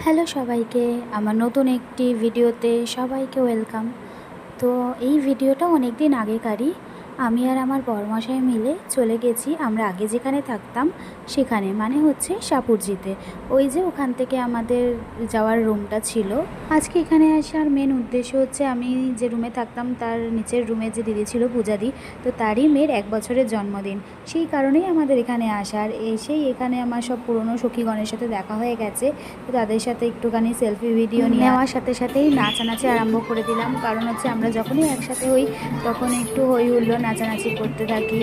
Hello সবাইকে, আমার নতুন একটি ভিডিওতে সবাইকে ওয়েলকাম। তো এই ভিডিওটা অনেক দিন আগেকারই। আমি আর আমার বরমশাই মিলে চলে গেছি আমরা আগে যেখানে থাকতাম সেখানে, মানে হচ্ছে সাপুরজিতে। ওই যে ওখান থেকে আমাদের যাওয়ার রুমটা ছিল। আজকে এখানে আসার মেন উদ্দেশ্য হচ্ছে আমি যে রুমে থাকতাম তার নিচের রুমে যে দিদি ছিল পূজাদি, তো তারই মেয়ের 1 বছরের জন্মদিন। সেই কারণেই আমাদের এখানে আসার। এসেই এখানে আমার সব পুরনো সখীগণের সাথে দেখা হয়ে গেছে, তো তাদের সাথে একটুখানি সেলফি ভিডিও নেওয়ার সাথে সাথেই নাচানাচি আরম্ভ করে দিলাম। কারণ হচ্ছে আমরা যখনই একসাথে হই তখন একটু হই হুল্লোড় নাচানাচি করতে থাকি,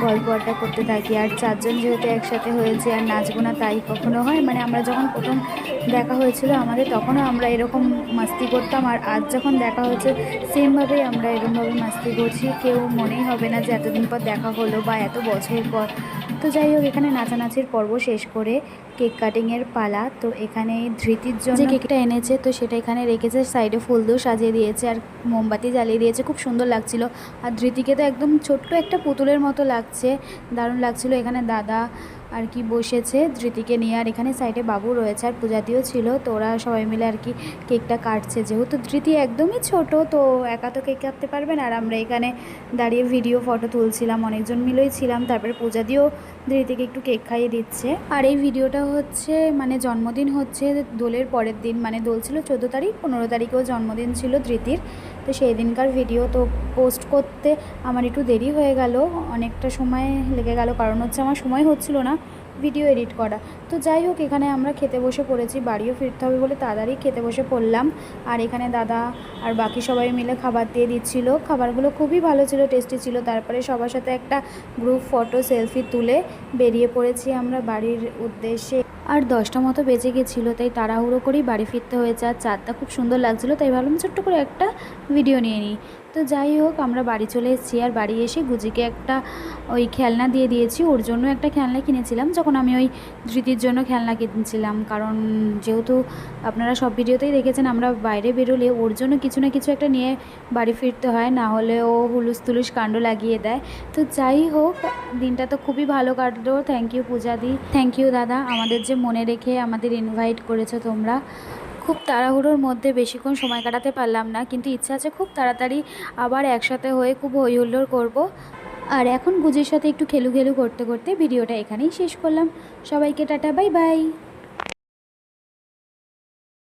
গল্প আড্ডা করতে থাকি। আর 4 জন যেহেতু একসাথে হয়েছে আর নাচবো না তাই কখনো হয়? মানে আমরা যখন প্রথম দেখা হয়েছিল আমাদের তখনও আমরা এরকম মাস্তি করতাম, আর আজ যখন দেখা হয়েছে সেমভাবেই আমরা এরকমভাবে মাস্তি করছি। কেউ মনেই হবে না যে এতদিন পর দেখা হলো বা এত বছর পর। তো যাই হোক, এখানে নাচানাচির পর্ব শেষ করে কেক কাটিংয়ের পালা। তো এখানে ধৃতির জন্য যে কেকটা এনেছে তো সেটা এখানে রেখেছে, সাইডে ফুল দিয়েও সাজিয়ে দিয়েছে আর মোমবাতি জ্বালিয়ে দিয়েছে, খুব সুন্দর লাগছিল। আর ধৃতিকে তো একদম ছোট্ট একটা পুতুলের মতো লাগছে, দারুণ লাগছিল। এখানে দাদা আর কি বসেছে ধৃতিকে নিয়ে, আর এখানে সাইডে বাবু রয়েছে আর পূজাদিও ছিল। তো ওরা সবাই মিলে আর কি কেকটা কাটছে। যেহেতু ধৃতি একদমই ছোট, তো একা তো কেক কাটতে পারবে না। আর আমরা এখানে দাঁড়িয়ে ভিডিও ফটো তুলছিলাম, অনেকজন মিলেই ছিলাম। তারপরে পূজাদিও ধৃতিকে একটু কেক খাইয়ে দিচ্ছে। আর এই ভিডিওটা হচ্ছে মানে জন্মদিন হচ্ছে দোলের পরের দিন, মানে দোল ছিল 14 তারিখ, 15 তারিখেও জন্মদিন ছিল ধৃতির। তো সেই দিনকার ভিডিও তো পোস্ট করতে আমার একটু দেরি হয়ে গেল, অনেকটা সময় লেগে গেল, কারণ হচ্ছে আমার সময় হচ্ছিল না ভিডিও এডিট করা। তো যাই হোক, এখানে আমরা খেতে বসে পড়েছি, বাড়িও ফিরতে হবে বলে তাড়াতাড়ি খেতে বসে পড়লাম। আর এখানে দাদা আর বাকি সবাই মিলে খাবার দিয়ে দিচ্ছিল। খাবারগুলো খুবই ভালো ছিল, টেস্টি ছিল। তারপরে সবার সাথে একটা গ্রুপ ফটো সেলফি তুলে বেরিয়ে পড়েছি আমরা বাড়ির উদ্দেশ্যে। আর 10টা মতো বেজে গেছিলো, তাই তাড়াহুড়ো করেই বাড়ি ফিরতে হয়েছে। আর চাঁদটা খুব সুন্দর লাগছিলো, তাই ভাবলাম ছোট্ট করে একটা ভিডিও নিয়ে নিই। তো যাই হোক, আমরা বাড়ি চলে এসেছি। আর বাড়ি এসে গুজিকে একটা ওই খেলনা দিয়ে দিয়েছি, ওর জন্য একটা খেলনা কিনেছিলাম যখন আমি ওই ধৃতির জন্য খেলনা কিনছিলাম। কারণ যেহেতু আপনারা সব ভিডিওতেই দেখেছেন আমরা বাইরে বেরোলে ওর জন্য কিছু না কিছু একটা নিয়ে বাড়ি ফিরতে হয়, না হলে ও হুলুস তুলুস কাণ্ড লাগিয়ে দেয়। তো যাই হোক, দিনটা তো খুবই ভালো কাটলো। থ্যাংক ইউ পূজাদি, থ্যাংক ইউ দাদা, আমাদের যে মনে রেখে আমাদের ইনভাইট করেছো তোমরা। খুব তাড়াহুড়োর মধ্যে বেশিক্ষণ সময় কাটাতে পারলাম না, কিন্তু ইচ্ছা আছে খুব তাড়াতাড়ি আবার একসাথে হয়ে খুব হই হুল্লোড় করবো। আর এখন গুজির সাথে একটু খেলু খেলু করতে করতে ভিডিওটা এখানেই শেষ করলাম। সবাইকে টাটা, বাই বাই।